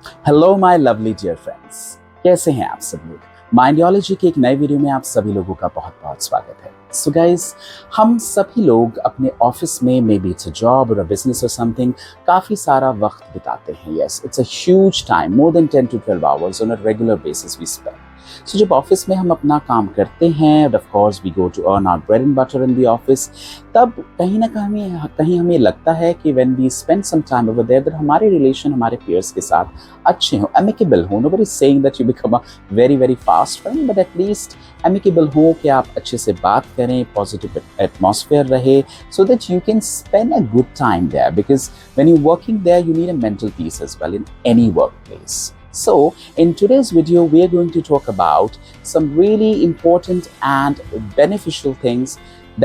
Hello my lovely dear friends, कैसे हैं आप सब लोग। माइंडियोलॉजी के एक नए वीडियो में आप सभी लोगों का बहुत बहुत स्वागत है। सो गाइस, हम सभी लोग अपने ऑफिस में, may be it's a job और अ बिजनेस और समथिंग, काफ़ी सारा वक्त बिताते हैं। Yes, it's a huge time, more than 10 to 12 hours on a regular basis we spend. So जब ऑफिस में हम अपना काम करते हैं, of course we go to earn our bread and butter in the office, तब कहीं ना कहीं हमें लगता है कि when we spend some time over there, that हमारे रिलेशन हमारे पीयर्स के साथ अच्छे हों, एमिकेबल हों। Nobody is saying that you become a very very fast friend, but at least amicable हो, कि आप अच्छे से बात करें, पॉजिटिव एटमॉस्फेयर रहे, so that you can spend a good time there, because when you working there you need a mental peace as well in any work place. So, in today's video, we are going to talk about some really important and beneficial things,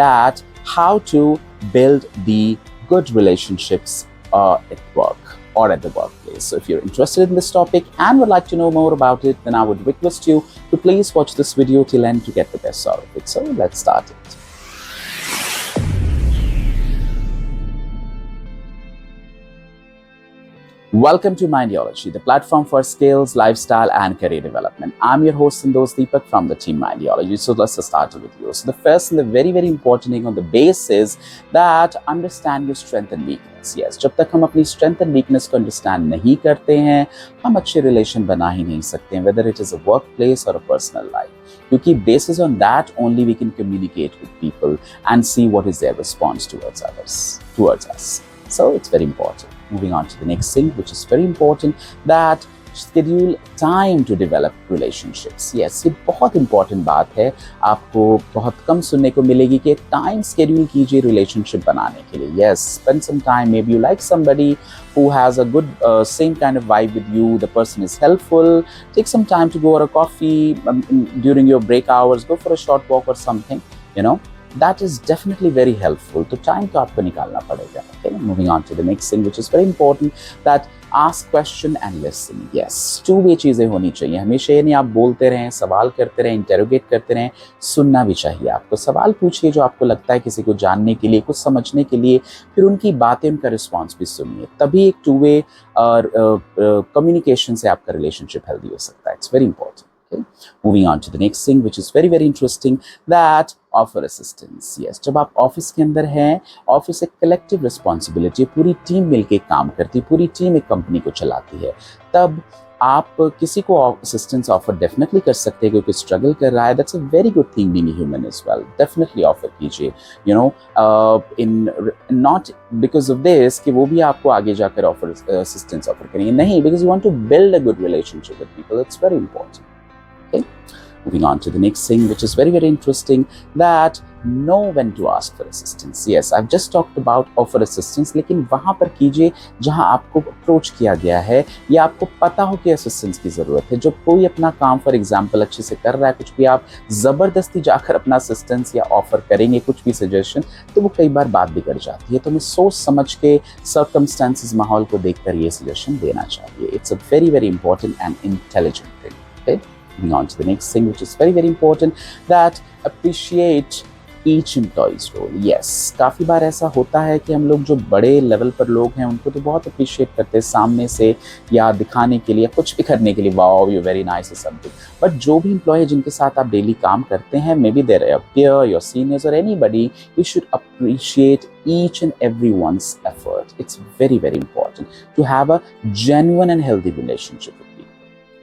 that how to build the good relationships at work or at the workplace. So if you're interested in this topic and would like to know more about it, then I would request you to please watch this video till end to get the best out of it. So let's start it. Welcome to Mindiology, the platform for skills, lifestyle, and career development. I'm your host, Sindos Deepak from the team Mindiology. So let's start the video. So the first and the very, very important thing on the base is that understand your strength and weakness. Yes, जब तक हम अपनी strength and weakness को understand नहीं करते हैं, हम अच्छे relation बना ही नहीं सकते हैं, whether it is a workplace or a personal life. क्योंकि basis on that only we can communicate with people and see what is their response towards us. So it's very important. Moving on to the next thing, which is very important, that schedule time to develop relationships. Yes, ये बहुत important बात है, आपको बहुत कम सुनने को मिलेगी कि time schedule कीजिए relationship बनाने के लिए. Yes, spend some time. Maybe you like somebody who has a good same kind of vibe with you. The person is helpful. Take some time to go for a coffee during your break hours. Go for a short walk or something. You know. That is definitely very helpful. तो time तो आपको निकालना पड़ेगा. Okay, moving on to the next thing, which is very important, that ask question and listen. Yes, two-way चीज़ें होनी चाहिए. हमेशा ये नहीं आप बोलते रहें, सवाल करते रहें, interrogate करते रहें, सुनना भी चाहिए आपको. सवाल पूछिए जो आपको लगता है किसी को जानने के लिए, कुछ समझने के लिए, फिर उनकी बातें, उनका रिस्पॉन्स भी सुनिए. तभी एक two-way कम्युनिकेशन से आपका रिलेशनशिप हेल्दी हो सकता है. It's very important. Okay. Moving on to the next thing, which is very very interesting, that offer assistance. Yes, जब आप ऑफिस के अंदर हैं, ऑफिस एक कलेक्टिव रिस्पॉन्सिबिलिटी, पूरी टीम मिलके काम करती है, पूरी टीम एक कंपनी को चलाती है. तब आप किसी को असिस्टेंस ऑफर डेफिनेटली कर सकते हैं, क्योंकि स्ट्रगल कर रहा है. That's a very good thing being human as well. Definitely offer कीजिए. You know, in not because of this कि वो भी आपको आगे जाकर ऑफर असिस्टेंस ऑफर करेंगे, नहीं, because you want to build a good relationship with people. It's very important. Okay. Moving on to the next thing, which is very very interesting, that know when to ask for assistance. Yes, I've just talked about offer assistance, लेकिन वहाँ पर कीजिए जहाँ आपको approach किया गया है, या आपको पता हो कि असिस्टेंस की ज़रूरत है. जो कोई अपना काम फॉर एग्जाम्पल अच्छे से कर रहा है, कुछ भी आप ज़बरदस्ती जाकर अपना असिस्टेंस या ऑफर करेंगे, कुछ भी सजेशन, तो वो कई बार बात बिगड़ जाती है. तो हमें सोच समझ के, सर्कमस्टेंसेस, माहौल को देखकर ये सजेशन देना चाहिए. It's a very very important and intelligent thing. Okay? Moving on to the next thing, which is very very important, that appreciate each employee's role. Yes, काफ़ी बार ऐसा होता है कि हम लोग जो बड़े लेवल पर लोग हैं, उनको तो बहुत अप्रिशिएट करते हैं सामने से, या दिखाने के लिए, कुछ भी करने के लिए, wow you very nice something. But जो भी एम्प्लॉय जिनके साथ आप डेली काम करते हैं, may be there your peer, your seniors और anybody, you should appreciate each and everyone's effort. It's very very important to have a genuine and healthy relationship with people.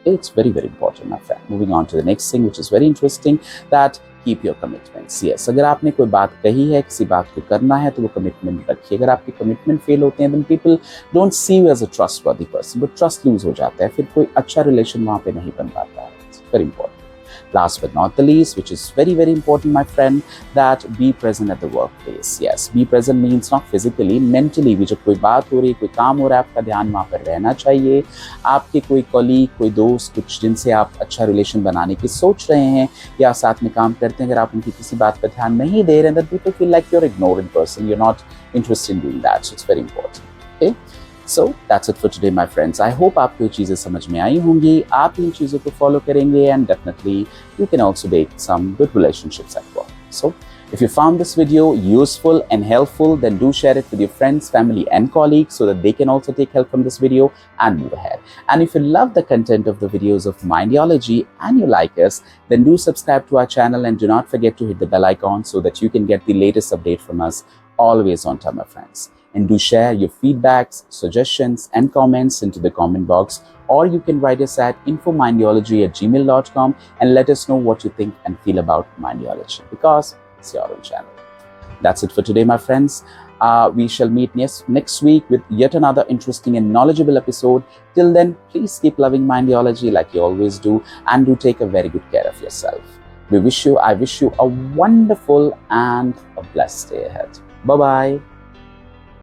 It's very very important, my friend. Moving on to the next thing, which is very interesting, that keep your commitments. Yes, अगर आपने कोई बात कही है, किसी बात को करना है, तो वो कमिटमेंट रखिए. अगर आपके कमिटमेंट फेल होते हैं, then people don't see you as a trustworthy person, but trust lose हो जाता है, फिर कोई अच्छा रिलेशन वहाँ पे नहीं बन पाता है. It's very important. Last but not the least, which is very very important, my friend, that be present at the workplace. Yes, be present means not physically, mentally भी. जब कोई बात हो रही है, कोई काम हो रहा है, आपका ध्यान वहाँ पर रहना चाहिए. आपके कोई कॉलीग, कोई दोस्त, कुछ जिनसे आप अच्छा रिलेशन बनाने की सोच रहे हैं या साथ में काम करते हैं, अगर आप उनकी किसी बात पर ध्यान नहीं दे रहे हैं, then people feel like you're ignoring person, you're not interested in doing that. So it's very important. Okay. So that's it for today, my friends. I hope आपको ये चीज़ें समझ में आई होंगी. आप इन चीज़ों को फॉलो करेंगे, and definitely you can also make some good relationships at work. So If you found this video useful and helpful, then do share it with your friends, family, and colleagues so that they can also take help from this video and move ahead. And if you love the content of the videos of Mindiology and you like us, then do subscribe to our channel and do not forget to hit the bell icon so that you can get the latest update from us always on time, my friends. And do share your feedbacks, suggestions, and comments into the comment box, or you can write us at infomindiology@gmail.com and let us know what you think and feel about Mindiology, because it's your own channel. That's it for today, my friends. We shall meet next week with yet another interesting and knowledgeable episode. Till then, please keep loving Mindiology like you always do, and do take a very good care of yourself. I wish you a wonderful and a blessed day ahead. Bye-bye.